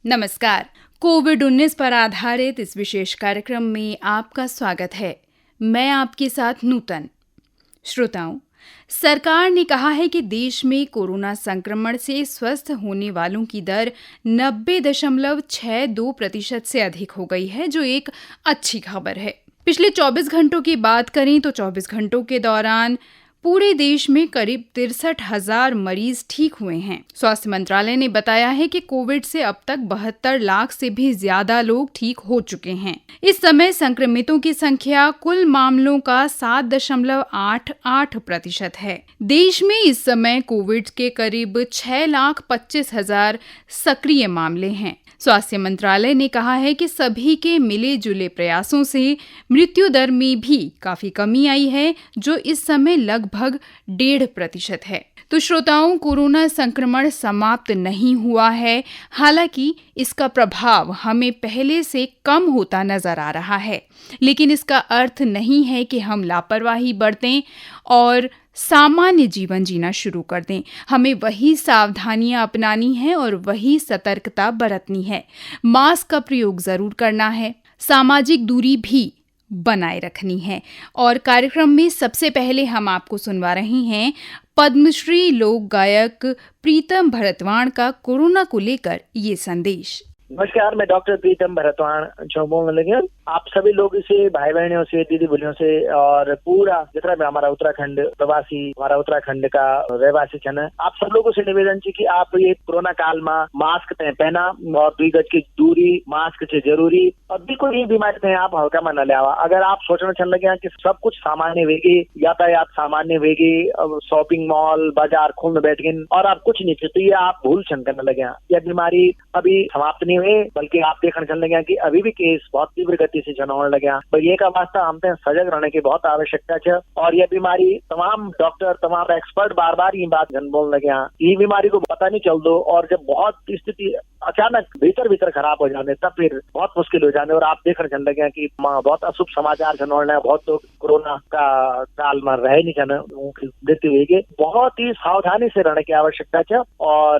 नमस्कार। कोविड-19 पर आधारित इस विशेष कार्यक्रम में आपका स्वागत है। मैं आपके साथ नूतन। श्रोताओं, सरकार ने कहा है कि देश में कोरोना संक्रमण से स्वस्थ होने वालों की दर 90.62% से अधिक हो गई है, जो एक अच्छी खबर है। पिछले 24 घंटों की बात करें तो 24 घंटों के दौरान पूरे देश में करीब 63,000 मरीज ठीक हुए हैं। स्वास्थ्य मंत्रालय ने बताया है कि कोविड से अब तक 72 लाख से भी ज्यादा लोग ठीक हो चुके हैं। इस समय संक्रमितों की संख्या कुल मामलों का 7.88% है। देश में इस समय कोविड के करीब 6,25,000 सक्रिय मामले हैं। स्वास्थ्य मंत्रालय ने कहा है कि सभी के मिले जुले प्रयासों से मृत्यु दर में भी काफी कमी आई है, जो इस समय लगभग 1.5% है। तो श्रोताओं, कोरोना संक्रमण समाप्त नहीं हुआ है। हालांकि इसका प्रभाव हमें पहले से कम होता नजर आ रहा है, लेकिन इसका अर्थ नहीं है कि हम लापरवाही बरतें और सामान्य जीवन जीना शुरू कर दें। हमें वही सावधानियां अपनानी है और वही सतर्कता बरतनी है। मास्क का प्रयोग जरूर करना है, सामाजिक दूरी भी बनाए रखनी है। और कार्यक्रम में सबसे पहले हम आपको सुनवा रहे हैं पद्मश्री लोक गायक प्रीतम भरतवाण का कोरोना को लेकर ये संदेश। नमस्कार, मैं डॉक्टर प्रीतम भरतवाण बोलने लगे। आप सभी लोग इसे भाई बहनों से, दीदी बहनों से और पूरा जितना भी हमारा उत्तराखंड प्रवासी, हमारा उत्तराखंड का रहवासी जन है, आप सब लोगों से निवेदन है कि आप ये कोरोना काल में मास्क पहना और 2 गज की दूरी, मास्क से जरूरी और बिल्कुल ये बीमारी थे आप हल्का में न ले आवा। अगर आप सोचना चल लगे कि सब कुछ सामान्य वेगी, यातायात सामान्य वेगी, शॉपिंग मॉल बाजार खुल में बैठ गए और आप कुछ नहीं थे, तो ये आप भूल छन करने लगे। यह बीमारी अभी समाप्त नहीं हुई, बल्कि आप देखने चल लगे कि अभी भी केस बहुत तीव्र गति से जन होने लगे। तो ये का वास्ता हम सजग रहने की बहुत आवश्यकता है। और यह बीमारी तमाम डॉक्टर, तमाम एक्सपर्ट बार बार ये बात जन बोलने लगे। ये बीमारी को पता नहीं चल दो और जब बहुत स्थिति अचानक भीतर खराब हो जाने तब फिर बहुत मुश्किल हो जाने। और आप देखने चल लगे कि बहुत अशुभ समाचार जन होने, बहुत लोग कोरोना का काल में रह नहीं जाने, मृत्यु हुई। बहुत ही सावधानी से रहने की आवश्यकता है और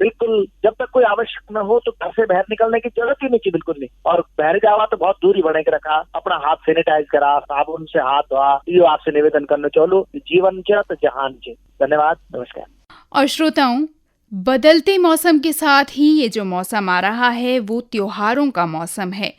बिल्कुल जब तक कोई आवश्यक न हो तो घर से बाहर निकलने की जरूरत ही नहीं, बिल्कुल नहीं। और बाहर जावा तो बहुत दूरी बने के रखा, अपना हाथ सैनिटाइज करा, साबुन से हाथ धोआ। ये आपसे निवेदन करना चाहूँ, जीवन च तो जहान च। धन्यवाद, नमस्कार। और श्रोताओं, बदलते मौसम के साथ ही ये जो मौसम आ रहा है वो त्योहारों का मौसम है,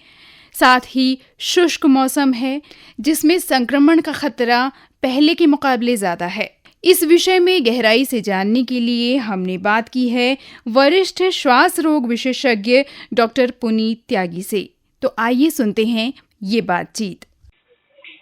साथ ही शुष्क मौसम है जिसमें संक्रमण का खतरा पहले के मुकाबले ज्यादा है। इस विषय में गहराई से जानने के लिए हमने बात की है वरिष्ठ श्वास रोग विशेषज्ञ डॉक्टर पुनीत त्यागी से। तो आइए सुनते हैं ये बातचीत।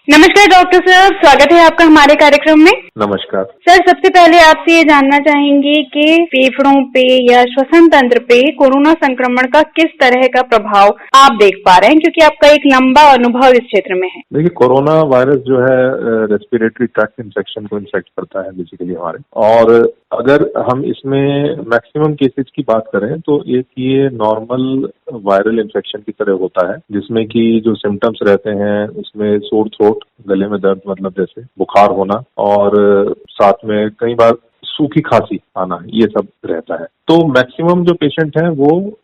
नमस्कार डॉक्टर साहब, स्वागत है आपका हमारे कार्यक्रम में। नमस्कार सर, सबसे पहले आपसे ये जानना चाहेंगे कि फेफड़ों पे या श्वसन तंत्र पे कोरोना संक्रमण का किस तरह का प्रभाव आप देख पा रहे हैं, क्योंकि आपका एक लंबा अनुभव इस क्षेत्र में है। देखिए, कोरोना वायरस जो है रेस्पिरेटरी ट्रैक्ट इन्फेक्शन को इन्फेक्ट करता है बेसिकली हमारे। और अगर हम इसमें मैक्सिमम केसेस की बात करें तो एक ये नॉर्मल वायरल इन्फेक्शन की तरह होता है, जिसमें कि जो सिम्टम्स रहते हैं उसमें सोर थ्रोट, गले में दर्द, मतलब जैसे बुखार होना, और साथ में कई बार सूखी खांसी आना, ये सब रहता है। तो मैक्सिमम जो पेशेंट हैं वो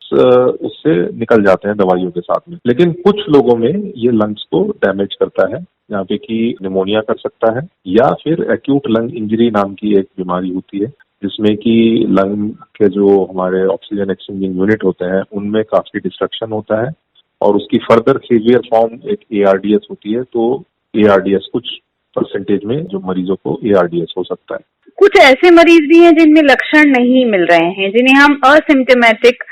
उससे निकल जाते हैं दवाइयों के साथ में। लेकिन कुछ लोगों में ये लंग्स को डैमेज करता है, यहाँ पे कि निमोनिया कर सकता है, या फिर एक्यूट लंग इंजरी नाम की एक बीमारी होती है, जिसमें कि लंग के जो हमारे ऑक्सीजन एक्सचेंजिंग यूनिट होते हैं उनमें काफी डिस्ट्रक्शन होता है और उसकी फर्दर सीवियर फॉर्म एक ARDS होती है। तो ARDS कुछ परसेंटेज में जो मरीजों को ARDS हो सकता है। कुछ ऐसे मरीज भी हैं जिनमें लक्षण नहीं मिल रहे हैं, जिन्हें हम असिम्प्टोमेटिक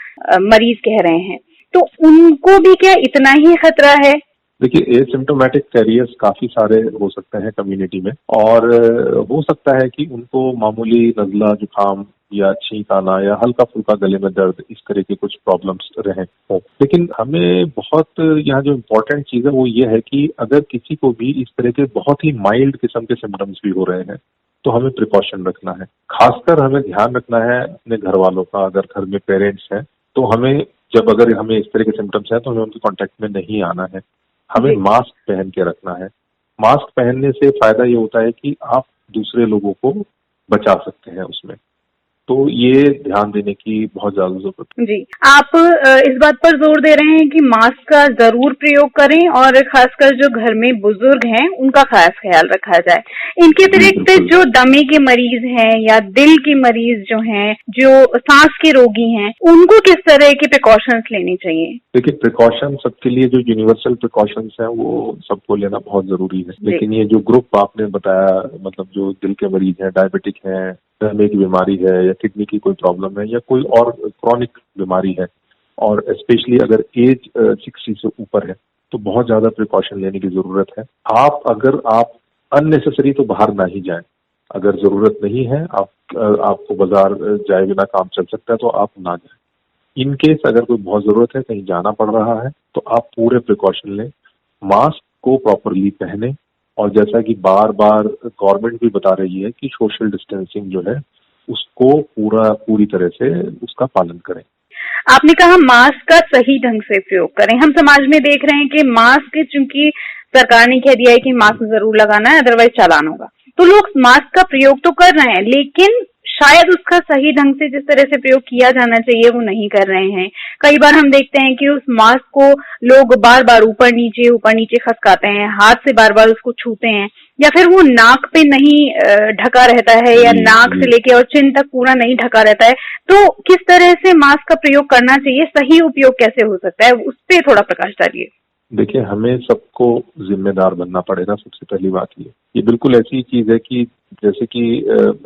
मरीज कह रहे हैं, तो उनको भी क्या इतना ही खतरा है? देखिए, एसिम्प्टोमेटिक कैरियर्स काफी सारे हो सकते हैं कम्युनिटी में, और हो सकता है कि उनको मामूली नजला, जुकाम या छींक आना या हल्का फुल्का गले में दर्द, इस तरह के कुछ प्रॉब्लम्स रहे हो। लेकिन हमें बहुत यहाँ जो इम्पोर्टेंट चीज है वो ये है कि अगर किसी को भी इस तरह के बहुत ही माइल्ड किस्म के सिम्टम्स भी हो रहे हैं तो हमें प्रिकॉशन रखना है। खासकर हमें ध्यान रखना है अपने घर वालों का। अगर घर में पेरेंट्स हैं तो हमें अगर हमें इस तरह के सिम्टम्स हैं तो हमें उनके कॉन्टेक्ट में नहीं आना है। हमें मास्क पहन के रखना है। मास्क पहनने से फायदा ये होता है कि आप दूसरे लोगों को बचा सकते हैं उसमें। तो ये ध्यान देने की बहुत ज्यादा जरूरत है। जी, आप इस बात पर जोर दे रहे हैं कि मास्क का जरूर प्रयोग करें और खासकर जो घर में बुजुर्ग हैं उनका खास ख्याल रखा जाए। इनके अतिरिक्त जो दमे के मरीज हैं या दिल के मरीज जो हैं, जो सांस के रोगी हैं, उनको किस तरह के प्रिकॉशंस लेने चाहिए? देखिए, प्रिकॉशन सबके लिए जो यूनिवर्सल प्रिकॉशंस हैं वो सबको लेना बहुत जरूरी है, लेकिन ये जो ग्रुप आपने बताया, मतलब जो दिल के मरीज हैं, डायबिटिक हैं, दमे की बीमारी है या किडनी की कोई प्रॉब्लम है या कोई और क्रॉनिक बीमारी है, और स्पेशली अगर एज 60 से ऊपर है, तो बहुत ज्यादा प्रिकॉशन लेने की जरूरत है। आप अननेसेसरी तो बाहर ना ही जाएं। अगर जरूरत नहीं है, आपको बाजार जाए बिना काम चल सकता है, तो आप ना जाएं। इन केस अगर कोई बहुत जरूरत है, कहीं जाना पड़ रहा है, तो आप पूरे प्रिकॉशन लें, मास्क को प्रॉपरली पहने, और जैसा कि बार बार गवर्नमेंट भी बता रही है कि सोशल डिस्टेंसिंग जो है उसको पूरी तरह से उसका पालन करें। आपने कहा मास्क का सही ढंग से प्रयोग करें। हम समाज में देख रहे हैं कि मास्क, चूंकि सरकार ने कह दिया है कि मास्क जरूर लगाना है, अदरवाइज चालान होगा, तो लोग मास्क का प्रयोग तो कर रहे हैं, लेकिन शायद उसका सही ढंग से जिस तरह से प्रयोग किया जाना चाहिए वो नहीं कर रहे हैं। कई बार हम देखते हैं कि उस मास्क को लोग बार बार ऊपर नीचे खसकाते हैं, हाथ से बार बार उसको छूते हैं, या फिर वो नाक पे नहीं ढका रहता है, या नाक से लेके और चिन तक पूरा नहीं ढका रहता है। तो किस तरह से मास्क का प्रयोग करना चाहिए, सही उपयोग कैसे हो सकता है, उस पर थोड़ा प्रकाश डालिए। देखिए, हमें सबको जिम्मेदार बनना पड़ेगा। सबसे पहली बात ये बिल्कुल ऐसी चीज है कि जैसे कि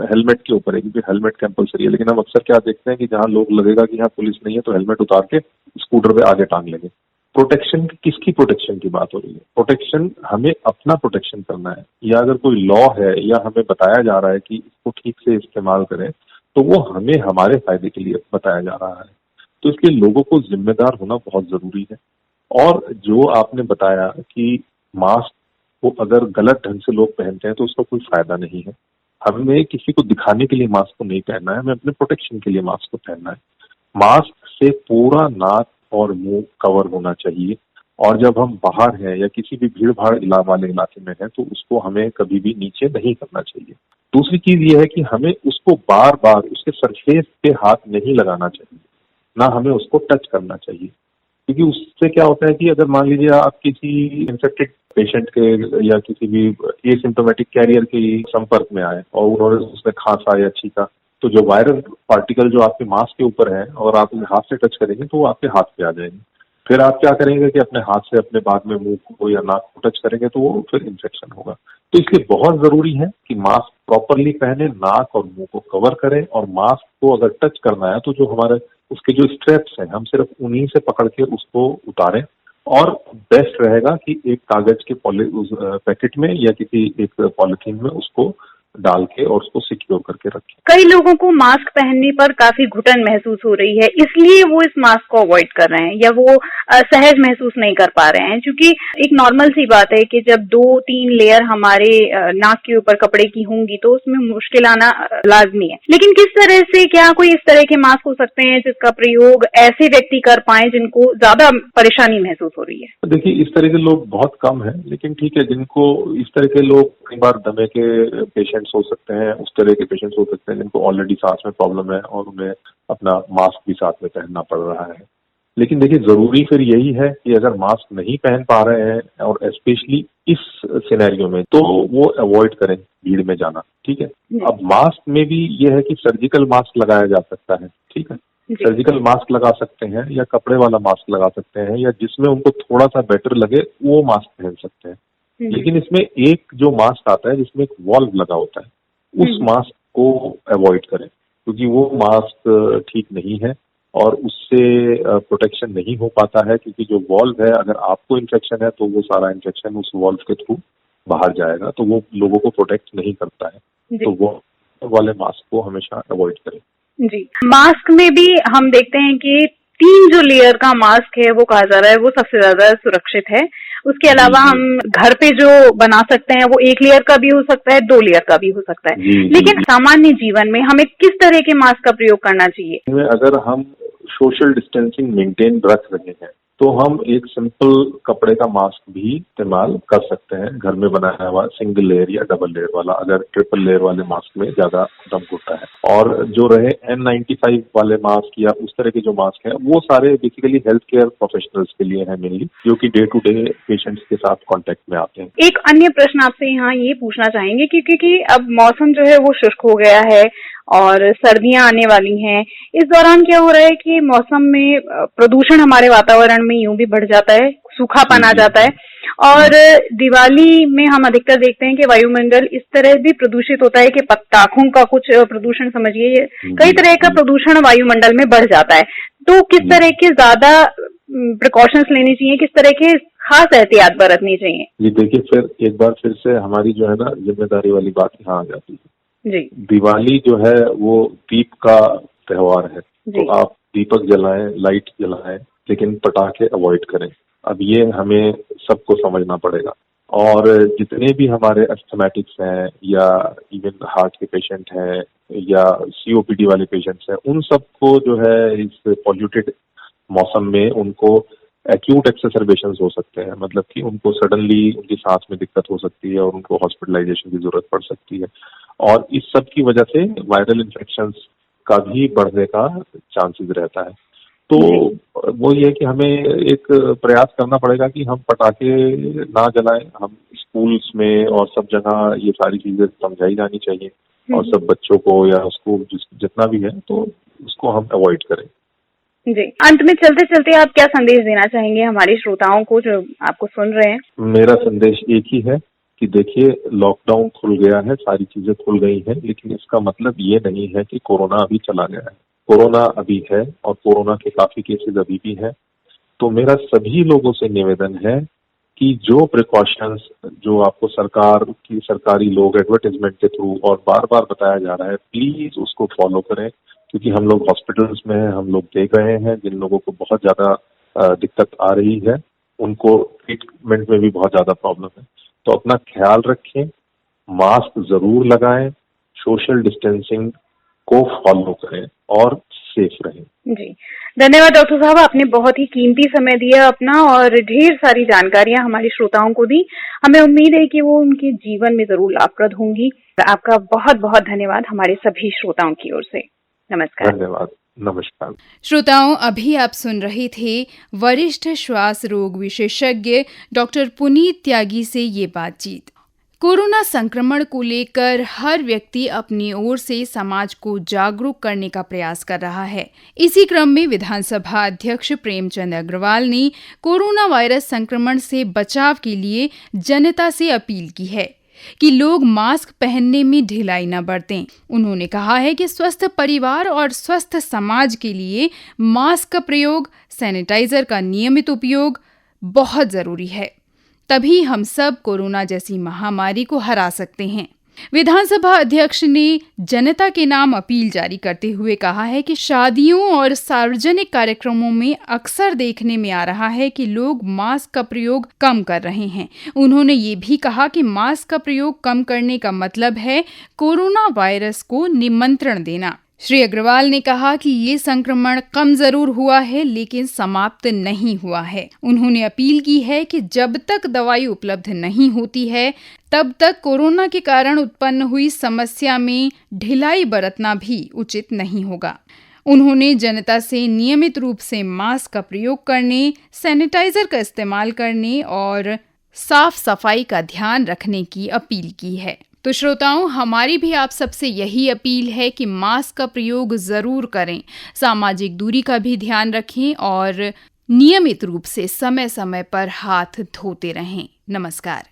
हेलमेट के ऊपर है, क्योंकि हेलमेट कंपलसरी है, लेकिन हम अक्सर क्या देखते हैं कि जहां लोग लगेगा कि यहाँ पुलिस नहीं है, तो हेलमेट उतार के स्कूटर पे आगे टांग लेंगे। प्रोटेक्शन, किसकी प्रोटेक्शन की बात हो रही है? प्रोटेक्शन, हमें अपना प्रोटेक्शन करना है, या अगर कोई लॉ है या हमें बताया जा रहा है कि इसको ठीक से इस्तेमाल करें, तो वो हमें हमारे फायदे के लिए बताया जा रहा है। तो इसलिए लोगों को जिम्मेदार होना बहुत जरूरी है। और जो आपने बताया कि मास्क को अगर गलत ढंग से लोग पहनते हैं तो उसका कोई फायदा नहीं है। हमें किसी को दिखाने के लिए मास्क को नहीं पहनना है, हमें अपने प्रोटेक्शन के लिए मास्क को पहनना है। मास्क से पूरा नाक और मुंह कवर होना चाहिए, और जब हम बाहर हैं या किसी भी भीड़ भाड़ वाले इलाके में हैं, तो उसको हमें कभी भी नीचे नहीं करना चाहिए। दूसरी चीज ये है कि हमें उसको बार बार उसके सरफेस पे हाथ नहीं लगाना चाहिए, ना हमें उसको टच करना चाहिए, क्योंकि उससे क्या होता है कि अगर मान लीजिए आप किसी इन्फेक्टेड पेशेंट के या किसी भी एसिम्प्टोमेटिक कैरियर के संपर्क में आए और उन्होंने उसने खांसा या छींका, तो जो वायरल पार्टिकल जो आपके मास्क के ऊपर है और आप उन्हें हाथ से टच करेंगे तो वो आपके हाथ पे आ जाएंगे। फिर आप क्या करेंगे कि अपने हाथ से अपने बाद में मुंह को या नाक को टच करेंगे, तो वो फिर इन्फेक्शन होगा। तो इसलिए बहुत जरूरी है कि मास्क प्रॉपरली पहने, नाक और मुंह को कवर करें, और मास्क को अगर टच करना है तो जो हमारे उसके जो स्ट्रेप्स हैं, हम सिर्फ उन्हीं से पकड़ के उसको उतारें, और बेस्ट रहेगा कि एक कागज के उस पैकेट में या किसी एक पॉलिथीन में उसको डाल के और उसको सिक्योर करके रखें। कई लोगों को मास्क पहनने पर काफी घुटन महसूस हो रही है, इसलिए वो इस मास्क को अवॉइड कर रहे हैं, या वो सहज महसूस नहीं कर पा रहे हैं, क्योंकि एक नॉर्मल सी बात है कि जब 2-3 लेयर हमारे नाक के ऊपर कपड़े की होंगी तो उसमें मुश्किल आना लाजमी है। लेकिन किस तरह से, क्या कोई इस तरह के मास्क हो सकते हैं जिसका प्रयोग ऐसे व्यक्ति कर पाए जिनको ज्यादा परेशानी महसूस हो रही है? देखिए, इस तरह के लोग बहुत कम हैं, लेकिन ठीक है, जिनको इस तरह के लोग, कई बार दमे के पेशेंट्स हो सकते हैं, उस तरह के पेशेंट्स हो सकते हैं जिनको ऑलरेडी सांस में प्रॉब्लम है और उन्हें अपना मास्क भी साथ में पहनना पड़ रहा है। लेकिन देखिए, जरूरी फिर यही है कि अगर मास्क नहीं पहन पा रहे हैं, और स्पेशली इस सिनेरियो में, तो वो अवॉइड करें भीड़ में जाना। ठीक है। अब मास्क में भी ये है कि सर्जिकल मास्क लगाया जा सकता है। ठीक है, सर्जिकल मास्क लगा सकते हैं, या कपड़े वाला मास्क लगा सकते हैं, या जिसमें उनको थोड़ा सा बेटर लगे वो मास्क पहन सकते हैं। लेकिन इसमें एक जो मास्क आता है जिसमें एक वॉल्व लगा होता है, उस मास्क को अवॉइड करें, क्योंकि वो मास्क ठीक नहीं है और उससे प्रोटेक्शन नहीं हो पाता है, क्योंकि जो वॉल्व है, अगर आपको इन्फेक्शन है तो वो सारा इन्फेक्शन उस वॉल्व के थ्रू बाहर जाएगा, तो वो लोगों को प्रोटेक्ट नहीं करता है। तो वो वाले मास्क को हमेशा अवॉइड करें। जी, मास्क में भी हम देखते हैं कि 3 जो लेयर का मास्क है वो कहा जा रहा है वो सबसे ज्यादा सुरक्षित है। उसके अलावा हम घर पे जो बना सकते हैं वो 1 लेयर का भी हो सकता है, 2 लेयर का भी हो सकता है। लेकिन सामान्य जीवन में हमें किस तरह के मास्क का प्रयोग करना चाहिए? अगर हम सोशल डिस्टेंसिंग मेंटेन रख रहे हैं, तो हम एक सिंपल कपड़े का मास्क भी इस्तेमाल कर सकते हैं, घर में बनाया हुआ सिंगल लेयर या डबल लेयर वाला, अगर ट्रिपल लेयर वाले मास्क में ज्यादा दम होता है। और जो रहे N95 वाले मास्क या उस तरह के जो मास्क हैं, वो सारे बेसिकली हेल्थ केयर प्रोफेशनल्स के लिए हैं मेनली, जो कि डे टू डे पेशेंट्स के साथ कांटेक्ट में आते हैं। एक अन्य प्रश्न आपसे यहाँ ये पूछना चाहेंगे क्योंकि अब मौसम जो है वो शुष्क हो गया है और सर्दियां आने वाली हैं। इस दौरान क्या हो रहा है कि मौसम में प्रदूषण हमारे वातावरण में यूं भी बढ़ जाता है, सूखापन आ जाता है और दिवाली में हम अधिकतर देखते हैं कि वायुमंडल इस तरह भी प्रदूषित होता है कि पटाखों का कुछ प्रदूषण समझिए, कई तरह का प्रदूषण वायुमंडल में बढ़ जाता है। तो किस तरह के ज्यादा प्रिकॉशंस लेनी चाहिए, किस तरह के खास एहतियात बरतनी चाहिए? जी देखिए, फिर एक बार फिर से हमारी जो है ना जिम्मेदारी वाली बात यहाँ आ जाती है। जी, दिवाली जो है वो दीप का त्योहार है, तो आप दीपक जलाएं, लाइट जलाएं, लेकिन पटाखे अवॉइड करें। अब ये हमें सबको समझना पड़ेगा। और जितने भी हमारे एस्थमेटिक्स हैं या इवन हार्ट के पेशेंट हैं या COPD वाले पेशेंट्स हैं, उन सबको जो है इस पॉल्यूटेड मौसम में उनको एक्यूट एक्सेसरबेशंस हो सकते हैं, मतलब कि उनको सडनली उनकी सांस में दिक्कत हो सकती है और उनको हॉस्पिटलाइजेशन की जरूरत पड़ सकती है। और इस सब की वजह से वायरल इन्फेक्शंस का भी बढ़ने का चांसेस रहता है। तो वो ये कि हमें एक प्रयास करना पड़ेगा कि हम पटाखे ना जलाएं। हम स्कूल्स में और सब जगह ये सारी चीजें समझाई जानी चाहिए और सब बच्चों को या उसको जितना भी है तो उसको हम अवॉइड करें। जी, अंत में चलते चलते आप क्या संदेश देना चाहेंगे हमारे श्रोताओं को जो आपको सुन रहे हैं? मेरा संदेश एक ही है कि देखिए, लॉकडाउन खुल गया है, सारी चीजें खुल गई हैं, लेकिन इसका मतलब ये नहीं है कि कोरोना अभी चला गया है। कोरोना अभी है और कोरोना के काफी केसेस अभी भी हैं। तो मेरा सभी लोगों से निवेदन है कि जो प्रिकॉशंस जो आपको सरकारी लोग एडवर्टाइजमेंट के थ्रू और बार बार बताया जा रहा है, प्लीज उसको फॉलो करें, क्योंकि हम लोग हॉस्पिटल्स में हैं, हम लोग देख रहे हैं जिन लोगों को बहुत ज्यादा दिक्कत आ रही है, उनको ट्रीटमेंट में भी बहुत ज्यादा प्रॉब्लम है। तो अपना ख्याल रखें, मास्क जरूर लगाएं, सोशल डिस्टेंसिंग को फॉलो करें और सेफ रहें। जी, धन्यवाद डॉक्टर साहब, आपने बहुत ही कीमती समय दिया अपना और ढेर सारी जानकारियां हमारे श्रोताओं को दी। हमें उम्मीद है कि वो उनके जीवन में जरूर लाभप्रद होंगी। आपका बहुत बहुत धन्यवाद हमारे सभी श्रोताओं की ओर से। नमस्कार। धन्यवाद। नमस्कार। श्रोताओं, अभी आप सुन रहे थे वरिष्ठ श्वास रोग विशेषज्ञ डॉक्टर पुनीत त्यागी से ये बातचीत। कोरोना संक्रमण को लेकर हर व्यक्ति अपनी ओर से समाज को जागरूक करने का प्रयास कर रहा है। इसी क्रम में विधानसभा अध्यक्ष प्रेमचंद अग्रवाल ने कोरोना वायरस संक्रमण से बचाव के लिए जनता से अपील की है कि लोग मास्क पहनने में ढिलाई न बरतें। उन्होंने कहा है कि स्वस्थ परिवार और स्वस्थ समाज के लिए मास्क का प्रयोग, सैनिटाइजर का नियमित उपयोग बहुत जरूरी है। तभी हम सब कोरोना जैसी महामारी को हरा सकते हैं। विधानसभा अध्यक्ष ने जनता के नाम अपील जारी करते हुए कहा है कि शादियों और सार्वजनिक कार्यक्रमों में अक्सर देखने में आ रहा है कि लोग मास्क का प्रयोग कम कर रहे हैं। उन्होंने ये भी कहा कि मास्क का प्रयोग कम करने का मतलब है कोरोना वायरस को निमंत्रण देना। श्री अग्रवाल ने कहा कि ये संक्रमण कम जरूर हुआ है, लेकिन समाप्त नहीं हुआ है। उन्होंने अपील की है कि जब तक दवाई उपलब्ध नहीं होती है, तब तक कोरोना के कारण उत्पन्न हुई समस्या में ढिलाई बरतना भी उचित नहीं होगा। उन्होंने जनता से नियमित रूप से मास्क का प्रयोग करने, सैनिटाइजर का इस्तेमाल करने और साफ सफाई का ध्यान रखने की अपील की है। तो श्रोताओं, हमारी भी आप सबसे यही अपील है कि मास्क का प्रयोग जरूर करें, सामाजिक दूरी का भी ध्यान रखें और नियमित रूप से समय समय पर हाथ धोते रहें। नमस्कार।